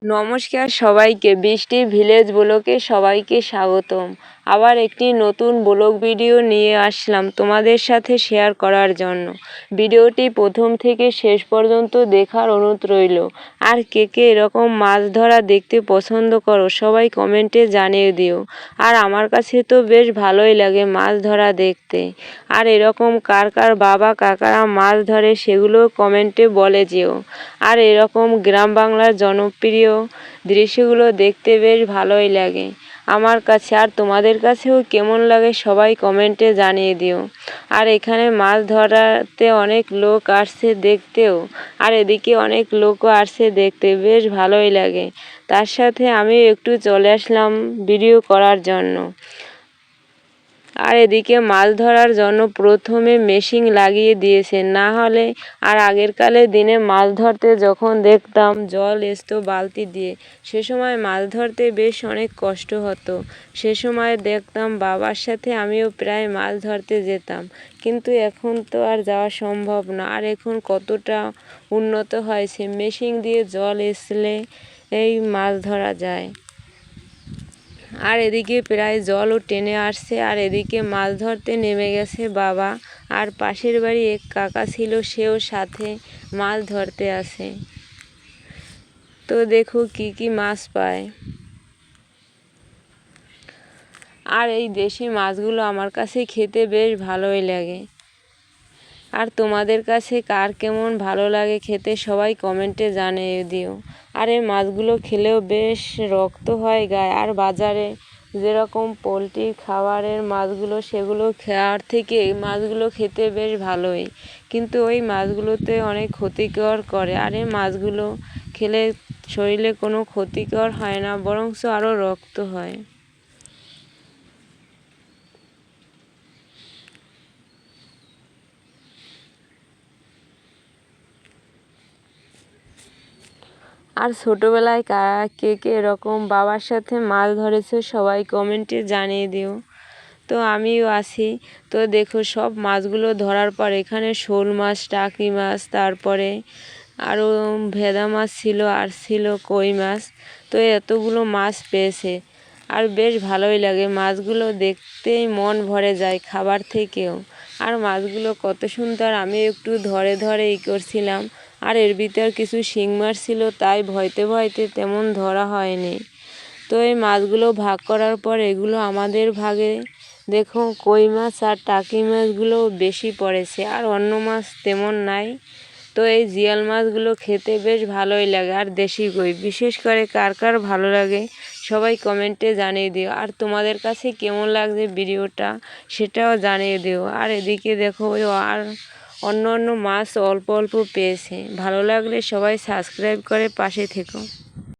নমস্কার সবাইকে, বৃষ্টি ভিলেজ ব্লগে সবাইকে স্বাগতম। আবার একটি নতুন ব্লগ ভিডিও নিয়ে আসলাম তোমাদের সাথে শেয়ার করার জন্য। ভিডিওটি প্রথম থেকে শেষ পর্যন্ত দেখার অনুরোধ রইল। আর কে কে এরকম মাছ ধরা দেখতে পছন্দ করো সবাই কমেন্টে জানিয়ে দিও। আর আমার কাছে তো বেশ ভালোই লাগে মাছ ধরা দেখতে। আর এরকম কার কার বাবা কাকারা মাছ ধরে সেগুলো কমেন্টে বলে যেও। আর এরকম গ্রাম বাংলার জনপ্রিয় দৃশ্যগুলো দেখতে বেশ ভালোই লাগে আমার কাছে। আর তোমাদের কাছেও কেমন লাগে সবাই কমেন্টে জানিয়ে দিও। আর এখানে মাছ ধরাতে অনেক লোক আসছে দেখতেও, আর এদিকে অনেক লোকও আসছে দেখতে, বেশ ভালোই লাগে। তার সাথে আমি একটু চলে আসলাম ভিডিও করার জন্য। আর এদিকে মাছ ধরার জন্য প্রথমে মেশিন লাগিয়ে দিয়েছে, না হলে আর আগেরকালের দিনে মাছ ধরতে যখন দেখতাম জল আসতো বালতি দিয়ে, সে সময় মাছ ধরতে বেশ অনেক কষ্ট হতো। সে সময় দেখতাম বাবার সাথে আমিও প্রায় মাছ ধরতে যেতাম, কিন্তু এখন তো আর যাওয়া সম্ভব না। আর এখন কতটা উন্নত হয়েছে, মেশিন দিয়ে জল আসলে এই মাছ ধরা যায়। আর এদিকে প্রায় জলও টেনে আসছে, আর এদিকে মাছ ধরতে নেমে গেছে বাবা। আর পাশের বাড়ি এক কাকা ছিল, সেও সাথে মাছ ধরতে আসে। তো দেখো কি কি মাছ পায়। আর এই দেশি মাছগুলো আমার কাছে খেতে বেশ ভালোই লাগে। আর তোমাদের কাছে কার কেমন ভালো লাগে খেতে সবাই কমেন্টে জানিয়ে দিও। আর এই মাছগুলো খেলেও বেশ রক্ত হয় গায়ে। আর বাজারে যেরকম পোলট্রি খাবারের মাছগুলো, সেগুলো খাওয়ার থেকে এই মাছগুলো খেতে বেশ ভালোই, কিন্তু ওই মাছগুলোতে অনেক ক্ষতিকর করে। আর এই মাছগুলো খেলে শরীরে কোনো ক্ষতিকর হয় না, বরঞ্চ আরও রক্ত হয়। আর ছোটোবেলায় কারা কে কে এরকম বাবার সাথে মাছ ধরেছে সবাই কমেন্টে জানিয়ে দিও। তো আমিও আছি। তো দেখো সব মাছগুলো ধরার পর এখানে শোল মাছ, টাকি মাছ, তারপরে আরও ভেদা মাছ ছিল, আর ছিল কই মাছ। তো এতগুলো মাছ পেয়েছে, আর বেশ ভালোই লাগে মাছগুলো দেখতেই মন ভরে যায় খাবার থেকেও। আর মাছগুলো কত সুন্দর, আমি একটু ধরে ধরে করছিলাম। আর এর ভিতর কিছু শিং মাছ ছিল, তাই ভয়তে ভয়তে তেমন ধরা হয়নি। তো এই মাছগুলো ভাগ করার পর এগুলো আমাদের ভাগে দেখো কই মাছ আর টাকি মাছগুলো বেশি পড়েছে, আর অন্য মাছ তেমন নাই। তো এই জিয়াল মাছগুলো খেতে বেশ ভালোই লাগে, আর দেশি কই বিশেষ করে কার কার ভালো লাগে সবাই কমেন্টে জানিয়ে দিও। আর তোমাদের কাছে কেমন লাগছে ভিডিওটা সেটাও জানিয়ে দিও। আর এদিকে দেখো আর অন্য অন্য মাছ অল্প অল্প পেয়েছে। ভালো লাগলে সবাই সাবস্ক্রাইব করে পাশে থেকো।